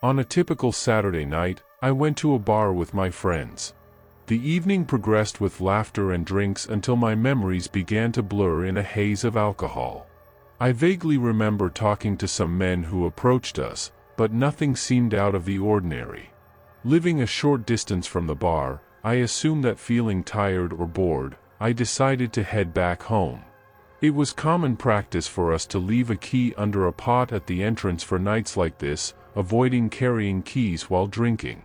On a typical Saturday night, I went to a bar with my friends. The evening progressed with laughter and drinks until my memories began to blur in a haze of alcohol. I vaguely remember talking to some men who approached us, but nothing seemed out of the ordinary. Living a short distance from the bar, I assumed that feeling tired or bored, I decided to head back home. It was common practice for us to leave a key under a pot at the entrance for nights like this, avoiding carrying keys while drinking.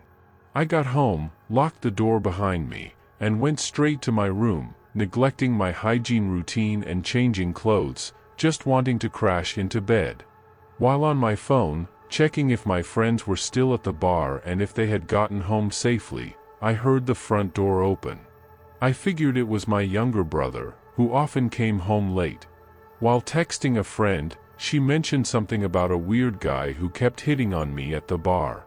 I got home, locked the door behind me, and went straight to my room, neglecting my hygiene routine and changing clothes, just wanting to crash into bed. While on my phone, checking if my friends were still at the bar and if they had gotten home safely, I heard the front door open. I figured it was my younger brother, who often came home late. While texting a friend, she mentioned something about a weird guy who kept hitting on me at the bar.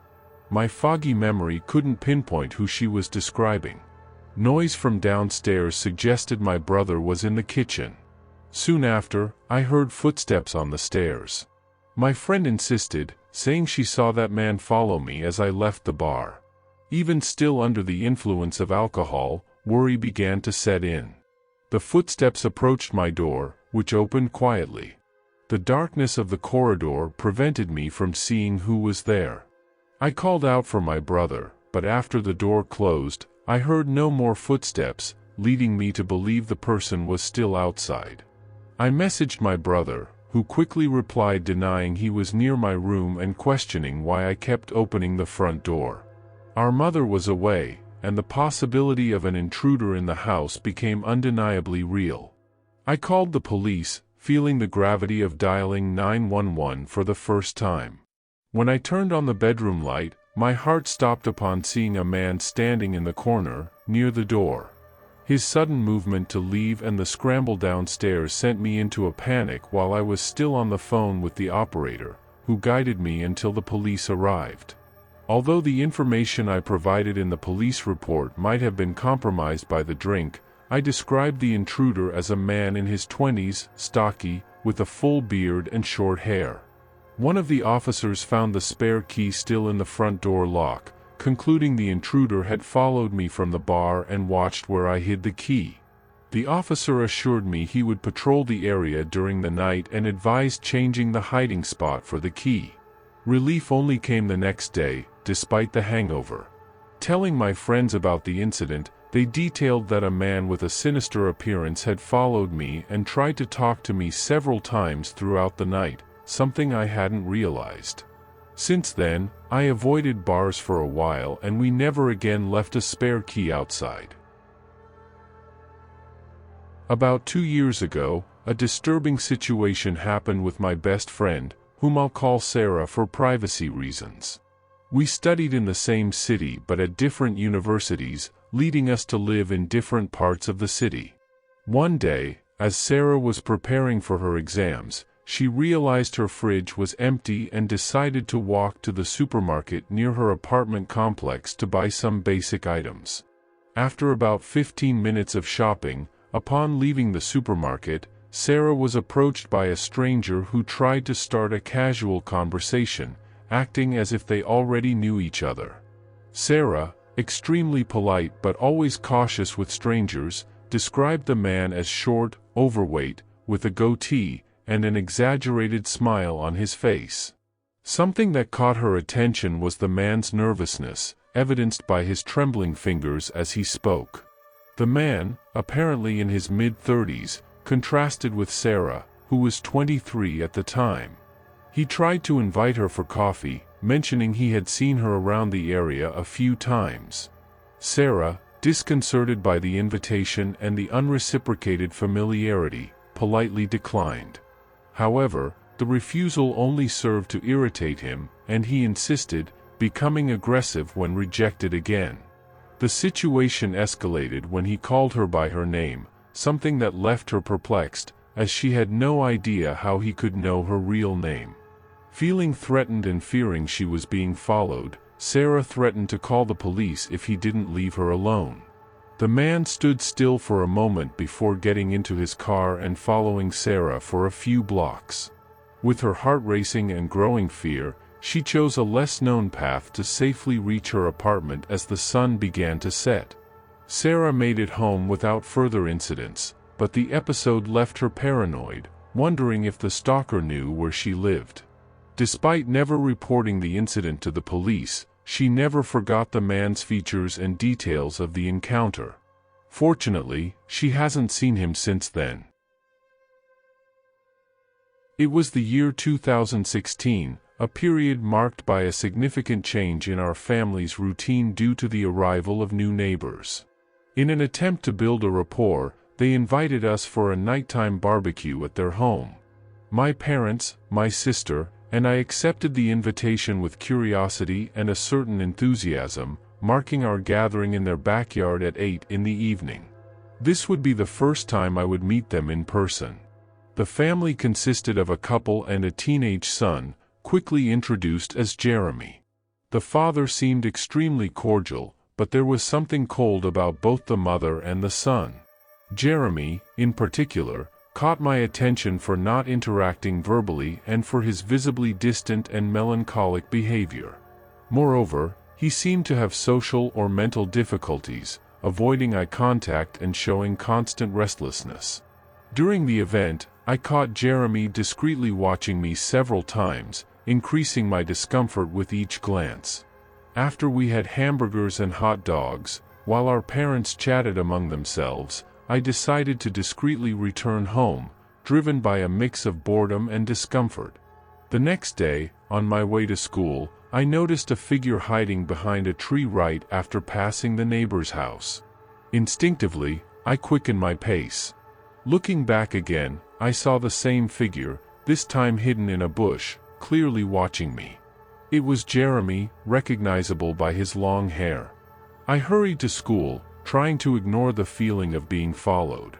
My foggy memory couldn't pinpoint who she was describing. Noise from downstairs suggested my brother was in the kitchen. Soon after, I heard footsteps on the stairs. My friend insisted, saying she saw that man follow me as I left the bar. Even still under the influence of alcohol, worry began to set in. The footsteps approached my door, which opened quietly. The darkness of the corridor prevented me from seeing who was there. I called out for my brother, but after the door closed, I heard no more footsteps, leading me to believe the person was still outside. I messaged my brother, who quickly replied denying he was near my room and questioning why I kept opening the front door. Our mother was away, and the possibility of an intruder in the house became undeniably real. I called the police, feeling the gravity of dialing 911 for the first time. When I turned on the bedroom light, my heart stopped upon seeing a man standing in the corner, near the door. His sudden movement to leave and the scramble downstairs sent me into a panic while I was still on the phone with the operator, who guided me until the police arrived. Although the information I provided in the police report might have been compromised by the drink, I described the intruder as a man in his 20s, stocky, with a full beard and short hair. One of the officers found the spare key still in the front door lock, concluding the intruder had followed me from the bar and watched where I hid the key. The officer assured me he would patrol the area during the night and advised changing the hiding spot for the key. Relief only came the next day, despite the hangover. Telling my friends about the incident, they detailed that a man with a sinister appearance had followed me and tried to talk to me several times throughout the night, something I hadn't realized. Since then, I avoided bars for a while and we never again left a spare key outside. About 2 years ago, a disturbing situation happened with my best friend, whom I'll call Sarah for privacy reasons. We studied in the same city but at different universities, leading us to live in different parts of the city. One day, as Sarah was preparing for her exams, she realized her fridge was empty and decided to walk to the supermarket near her apartment complex to buy some basic items. After about 15 minutes of shopping, upon leaving the supermarket, Sarah was approached by a stranger who tried to start a casual conversation, acting as if they already knew each other. Sarah, extremely polite but always cautious with strangers, described the man as short, overweight, with a goatee, and an exaggerated smile on his face. Something that caught her attention was the man's nervousness, evidenced by his trembling fingers as he spoke. The man, apparently in his mid-30s, contrasted with Sarah, who was 23 at the time. He tried to invite her for coffee, mentioning he had seen her around the area a few times. Sarah, disconcerted by the invitation and the unreciprocated familiarity, politely declined. However, the refusal only served to irritate him, and he insisted, becoming aggressive when rejected again. The situation escalated when he called her by her name, something that left her perplexed, as she had no idea how he could know her real name. Feeling threatened and fearing she was being followed, Sarah threatened to call the police if he didn't leave her alone. The man stood still for a moment before getting into his car and following Sarah for a few blocks. With her heart racing and growing fear, She chose a less-known path to safely reach her apartment as the sun began to set. Sarah made it home without further incidents, but the episode left her paranoid, wondering if the stalker knew where she lived. Despite never reporting the incident to the police, she never forgot the man's features and details of the encounter. Fortunately, she hasn't seen him since then. It was the year 2016, a period marked by a significant change in our family's routine due to the arrival of new neighbors. In an attempt to build a rapport, they invited us for a nighttime barbecue at their home. My parents, my sister, and I accepted the invitation with curiosity and a certain enthusiasm, marking our gathering in their backyard at 8 in the evening. This would be the first time I would meet them in person. The family consisted of a couple and a teenage son, quickly introduced as Jeremy. The father seemed extremely cordial, but there was something cold about both the mother and the son. Jeremy, in particular, caught my attention for not interacting verbally and for his visibly distant and melancholic behavior. Moreover, he seemed to have social or mental difficulties, avoiding eye contact and showing constant restlessness. During the event, I caught Jeremy discreetly watching me several times, increasing my discomfort with each glance. After we had hamburgers and hot dogs, while our parents chatted among themselves, I decided to discreetly return home, driven by a mix of boredom and discomfort. The next day, on my way to school, I noticed a figure hiding behind a tree right after passing the neighbor's house. Instinctively, I quickened my pace. Looking back again, I saw the same figure, this time hidden in a bush, clearly watching me. It was Jeremy, recognizable by his long hair. I hurried to school, trying to ignore the feeling of being followed.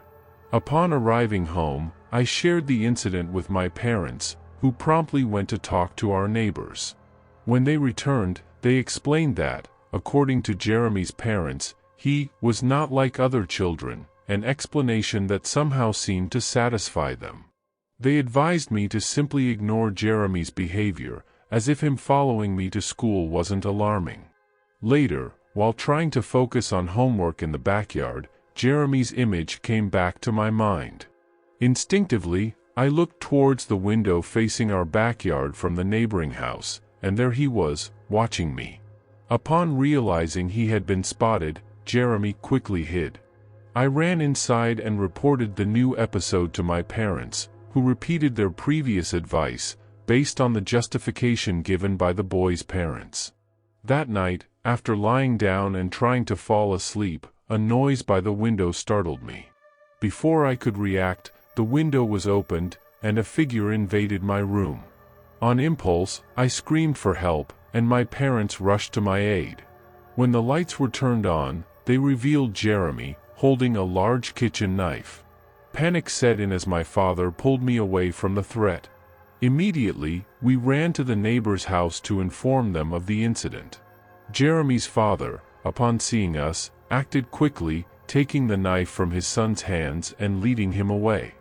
Upon arriving home, I shared the incident with my parents, who promptly went to talk to our neighbors. When they returned, they explained that, according to Jeremy's parents, he was not like other children, an explanation that somehow seemed to satisfy them. They advised me to simply ignore Jeremy's behavior, as if him following me to school wasn't alarming. Later, while trying to focus on homework in the backyard, Jeremy's image came back to my mind. Instinctively, I looked towards the window facing our backyard from the neighboring house, and there he was, watching me. Upon realizing he had been spotted, Jeremy quickly hid. I ran inside and reported the new episode to my parents, who repeated their previous advice, based on the justification given by the boy's parents. That night, after lying down and trying to fall asleep, a noise by the window startled me. Before I could react, the window was opened, and a figure invaded my room. On impulse, I screamed for help, and my parents rushed to my aid. When the lights were turned on, they revealed Jeremy, holding a large kitchen knife. Panic set in as my father pulled me away from the threat. Immediately, we ran to the neighbor's house to inform them of the incident. Jeremy's father, upon seeing us, acted quickly, taking the knife from his son's hands and leading him away.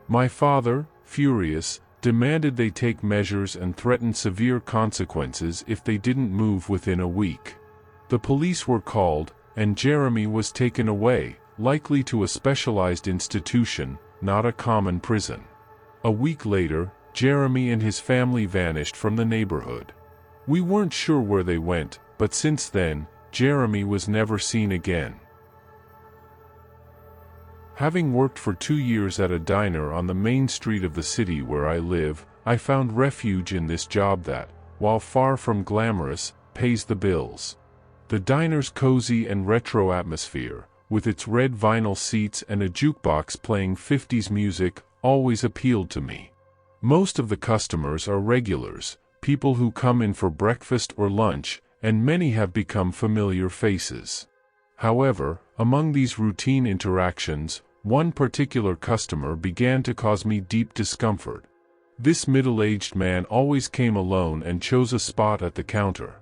My father, furious, demanded they take measures and threatened severe consequences if they didn't move within a week. The police were called, and Jeremy was taken away, likely to a specialized institution, not a common prison. A week later, Jeremy and his family vanished from the neighborhood. We weren't sure where they went, but since then, Jeremy was never seen again. Having worked for 2 years at a diner on the main street of the city where I live, I found refuge in this job that, while far from glamorous, pays the bills. The diner's cozy and retro atmosphere, with its red vinyl seats and a jukebox playing 50s music, always appealed to me. Most of the customers are regulars, people who come in for breakfast or lunch, and many have become familiar faces. However, among these routine interactions, one particular customer began to cause me deep discomfort. This middle-aged man always came alone and chose a spot at the counter.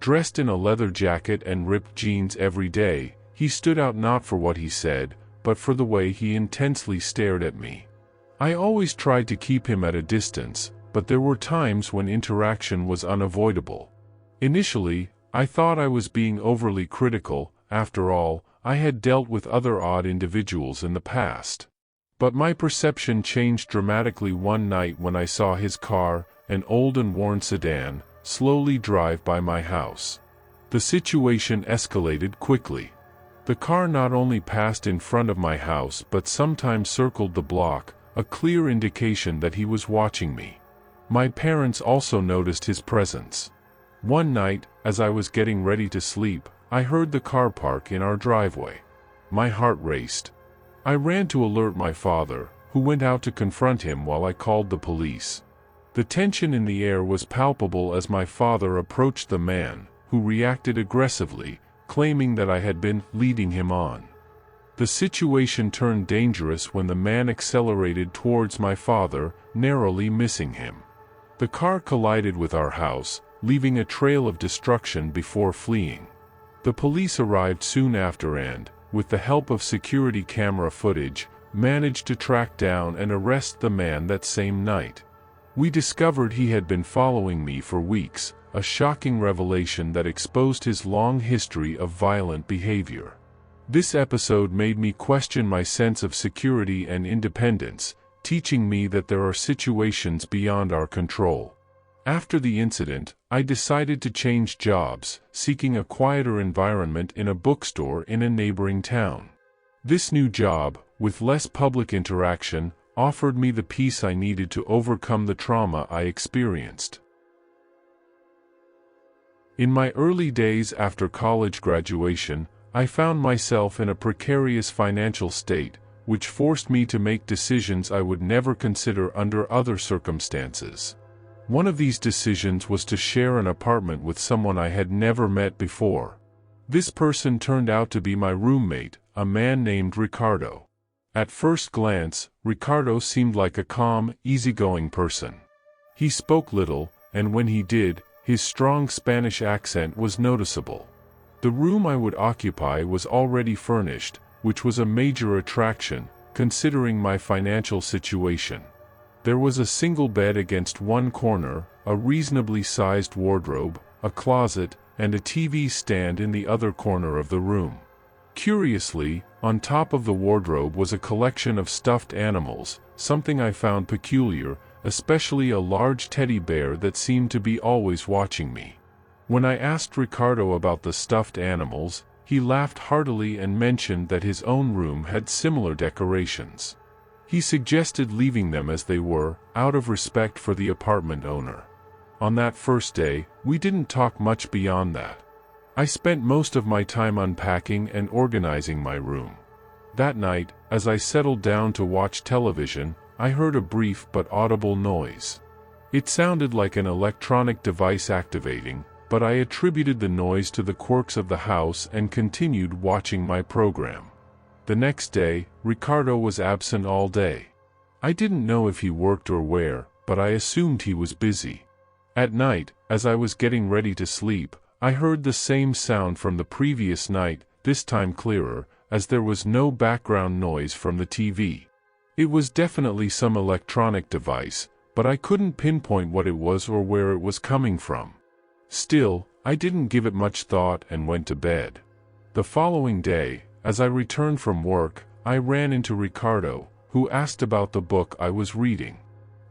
Dressed in a leather jacket and ripped jeans every day, he stood out not for what he said, but for the way he intensely stared at me. I always tried to keep him at a distance, but there were times when interaction was unavoidable. Initially, I thought I was being overly critical. After all, I had dealt with other odd individuals in the past. But my perception changed dramatically one night when I saw his car, an old and worn sedan, slowly drive by my house. The situation escalated quickly. The car not only passed in front of my house but sometimes circled the block, a clear indication that he was watching me. My parents also noticed his presence. One night, as I was getting ready to sleep, I heard the car park in our driveway. My heart raced. I ran to alert my father, who went out to confront him while I called the police. The tension in the air was palpable as my father approached the man, who reacted aggressively, claiming that I had been leading him on. The situation turned dangerous when the man accelerated towards my father, narrowly missing him. The car collided with our house, leaving a trail of destruction before fleeing. The police arrived soon after and, with the help of security camera footage, managed to track down and arrest the man that same night. We discovered he had been following me for weeks, a shocking revelation that exposed his long history of violent behavior. This episode made me question my sense of security and independence, teaching me that there are situations beyond our control. After the incident, I decided to change jobs, seeking a quieter environment in a bookstore in a neighboring town. This new job, with less public interaction, offered me the peace I needed to overcome the trauma I experienced. In my early days after college graduation, I found myself in a precarious financial state, which forced me to make decisions I would never consider under other circumstances. One of these decisions was to share an apartment with someone I had never met before. This person turned out to be my roommate, a man named Ricardo. At first glance, Ricardo seemed like a calm, easygoing person. He spoke little, and when he did, his strong Spanish accent was noticeable. The room I would occupy was already furnished, which was a major attraction, considering my financial situation. There was a single bed against one corner, a reasonably sized wardrobe, a closet, and a TV stand in the other corner of the room. Curiously, on top of the wardrobe was a collection of stuffed animals, something I found peculiar, especially a large teddy bear that seemed to be always watching me. When I asked Ricardo about the stuffed animals, he laughed heartily and mentioned that his own room had similar decorations. He suggested leaving them as they were, out of respect for the apartment owner. On that first day, we didn't talk much beyond that. I spent most of my time unpacking and organizing my room. That night, as I settled down to watch television, I heard a brief but audible noise. It sounded like an electronic device activating, but I attributed the noise to the quirks of the house and continued watching my program. The next day, Ricardo was absent all day. I didn't know if he worked or where, but I assumed he was busy. At night, as I was getting ready to sleep, I heard the same sound from the previous night, this time clearer, as there was no background noise from the TV. It was definitely some electronic device, but I couldn't pinpoint what it was or where it was coming from. Still, I didn't give it much thought and went to bed. The following day, as I returned from work, I ran into Ricardo, who asked about the book I was reading.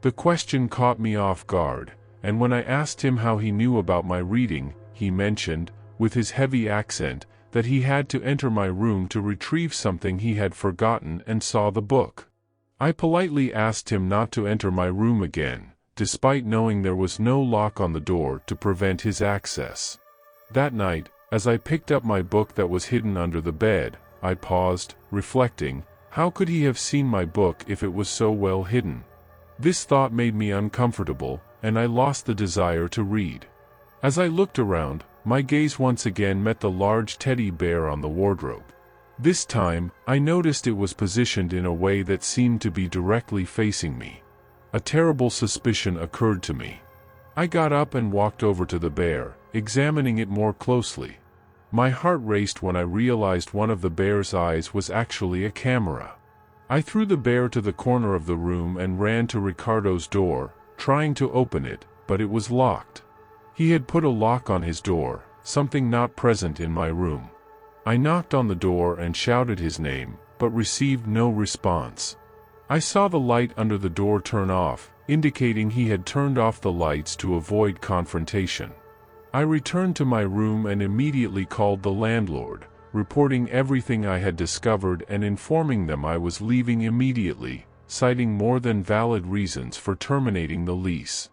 The question caught me off guard, and when I asked him how he knew about my reading, he mentioned, with his heavy accent, that he had to enter my room to retrieve something he had forgotten and saw the book. I politely asked him not to enter my room again, despite knowing there was no lock on the door to prevent his access. That night, as I picked up my book that was hidden under the bed, I paused, reflecting, how could he have seen my book if it was so well hidden? This thought made me uncomfortable, and I lost the desire to read. As I looked around, my gaze once again met the large teddy bear on the wardrobe. This time, I noticed it was positioned in a way that seemed to be directly facing me. A terrible suspicion occurred to me. I got up and walked over to the bear, examining it more closely. My heart raced when I realized one of the bear's eyes was actually a camera. I threw the bear to the corner of the room and ran to Ricardo's door, trying to open it, but it was locked. He had put a lock on his door, something not present in my room. I knocked on the door and shouted his name, but received no response. I saw the light under the door turn off, indicating he had turned off the lights to avoid confrontation. I returned to my room and immediately called the landlord, reporting everything I had discovered and informing them I was leaving immediately, citing more than valid reasons for terminating the lease.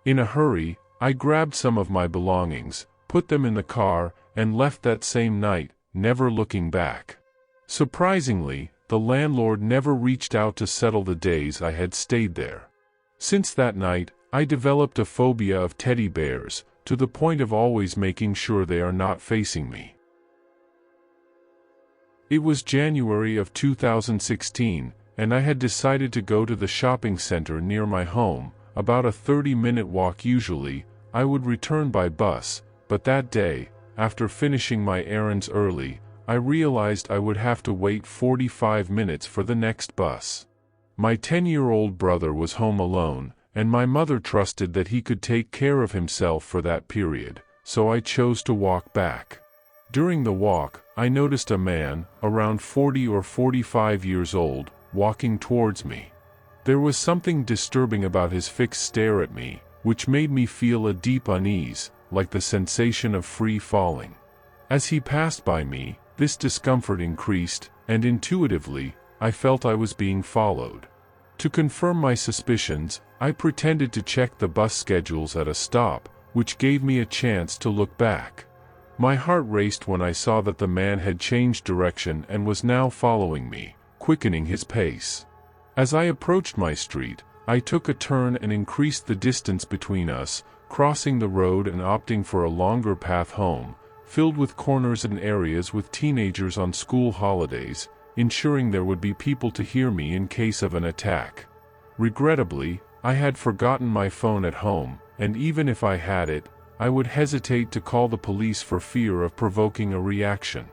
In a hurry, I grabbed some of my belongings, put them in the car, and left that same night, never looking back. Surprisingly, the landlord never reached out to settle the days I had stayed there. Since that night, I developed a phobia of teddy bears, to the point of always making sure they are not facing me. It was January of 2016, and I had decided to go to the shopping center near my home, about a 30-minute walk usually. I would return by bus, but that day, after finishing my errands early, I realized I would have to wait 45 minutes for the next bus. My 10-year-old brother was home alone, and my mother trusted that he could take care of himself for that period, so I chose to walk back. During the walk, I noticed a man, around 40 or 45 years old, walking towards me. There was something disturbing about his fixed stare at me, which made me feel a deep unease, like the sensation of free falling. As he passed by me, this discomfort increased, and intuitively, I felt I was being followed. To confirm my suspicions, I pretended to check the bus schedules at a stop, which gave me a chance to look back. My heart raced when I saw that the man had changed direction and was now following me, quickening his pace. As I approached my street, I took a turn and increased the distance between us, crossing the road and opting for a longer path home, filled with corners and areas with teenagers on school holidays, ensuring there would be people to hear me in case of an attack. Regrettably, I had forgotten my phone at home, and even if I had it, I would hesitate to call the police for fear of provoking a reaction.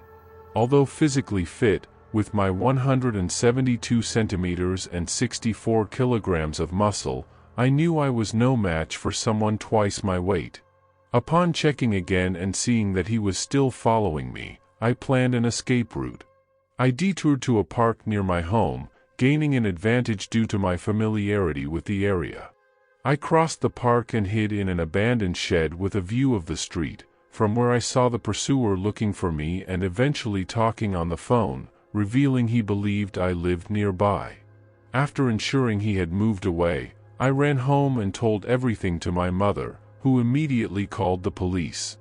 Although physically fit, with my 172 centimeters and 64 kilograms of muscle, I knew I was no match for someone twice my weight. Upon checking again and seeing that he was still following me, I planned an escape route. I detoured to a park near my home, gaining an advantage due to my familiarity with the area. I crossed the park and hid in an abandoned shed with a view of the street, from where I saw the pursuer looking for me and eventually talking on the phone, revealing he believed I lived nearby. After ensuring he had moved away, I ran home and told everything to my mother, who immediately called the police.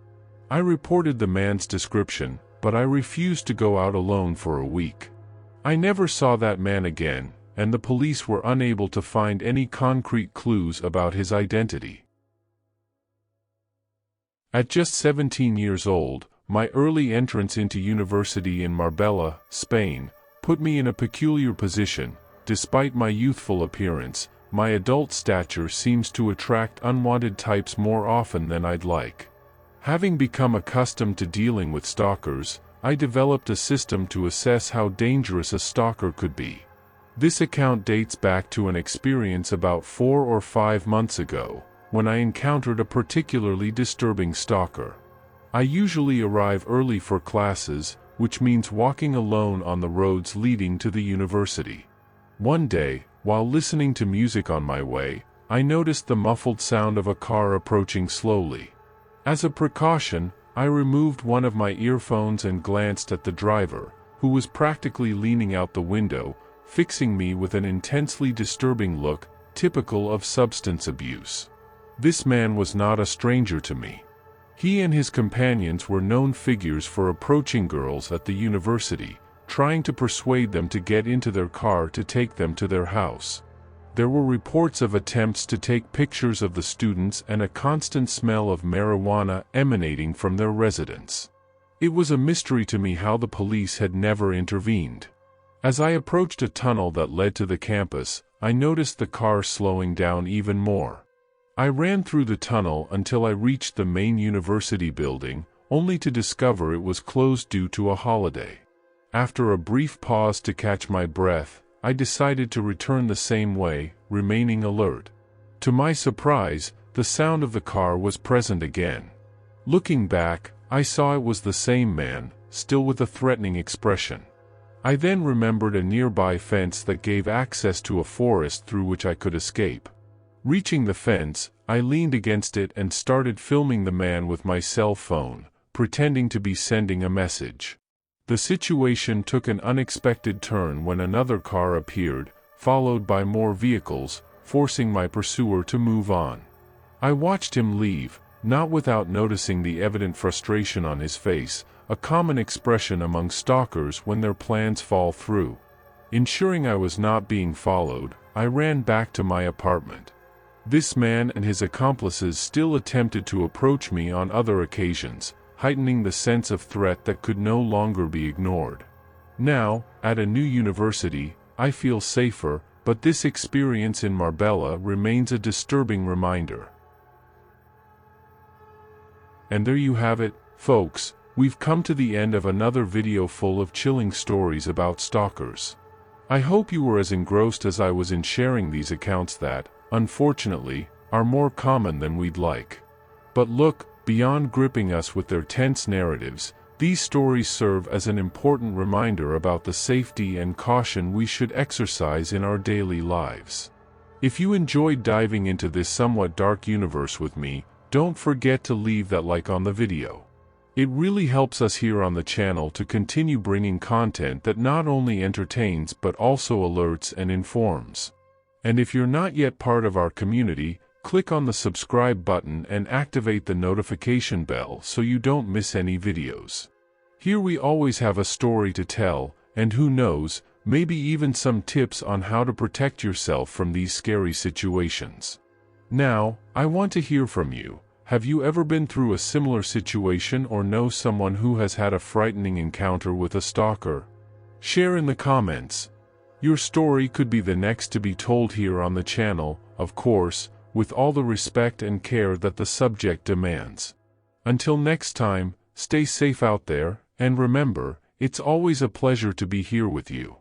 I reported the man's description, but I refused to go out alone for a week. I never saw that man again, and the police were unable to find any concrete clues about his identity. At just 17 years old, my early entrance into university in Marbella, Spain, put me in a peculiar position. Despite my youthful appearance, my adult stature seems to attract unwanted types more often than I'd like. Having become accustomed to dealing with stalkers, I developed a system to assess how dangerous a stalker could be. This account dates back to an experience about 4 or 5 months ago, when I encountered a particularly disturbing stalker. I usually arrive early for classes, which means walking alone on the roads leading to the university. One day, while listening to music on my way, I noticed the muffled sound of a car approaching slowly. As a precaution, I removed one of my earphones and glanced at the driver, who was practically leaning out the window, fixing me with an intensely disturbing look, typical of substance abuse. This man was not a stranger to me. He and his companions were known figures for approaching girls at the university, trying to persuade them to get into their car to take them to their house. There were reports of attempts to take pictures of the students and a constant smell of marijuana emanating from their residence. It was a mystery to me how the police had never intervened. As I approached a tunnel that led to the campus, I noticed the car slowing down even more. I ran through the tunnel until I reached the main university building, only to discover it was closed due to a holiday. After a brief pause to catch my breath, I decided to return the same way, remaining alert. To my surprise, the sound of the car was present again. Looking back, I saw it was the same man, still with a threatening expression. I then remembered a nearby fence that gave access to a forest through which I could escape. Reaching the fence, I leaned against it and started filming the man with my cell phone, pretending to be sending a message. The situation took an unexpected turn when another car appeared, followed by more vehicles, forcing my pursuer to move on. I watched him leave, not without noticing the evident frustration on his face, a common expression among stalkers when their plans fall through. Ensuring I was not being followed, I ran back to my apartment. This man and his accomplices still attempted to approach me on other occasions, heightening the sense of threat that could no longer be ignored. Now, at a new university, I feel safer, but this experience in Marbella remains a disturbing reminder. And there you have it, folks. We've come to the end of another video full of chilling stories about stalkers. I hope you were as engrossed as I was in sharing these accounts that, unfortunately, are more common than we'd like. But look, beyond gripping us with their tense narratives, these stories serve as an important reminder about the safety and caution we should exercise in our daily lives. If you enjoyed diving into this somewhat dark universe with me, don't forget to leave that like on the video. It really helps us here on the channel to continue bringing content that not only entertains but also alerts and informs. And if you're not yet part of our community, click on the subscribe button and activate the notification bell so you don't miss any videos. Here we always have a story to tell, and who knows, maybe even some tips on how to protect yourself from these scary situations. Now, I want to hear from you. Have you ever been through a similar situation or know someone who has had a frightening encounter with a stalker? Share in the comments. Your story could be the next to be told here on the channel, of course, with all the respect and care that the subject demands. Until next time, stay safe out there, and remember, it's always a pleasure to be here with you.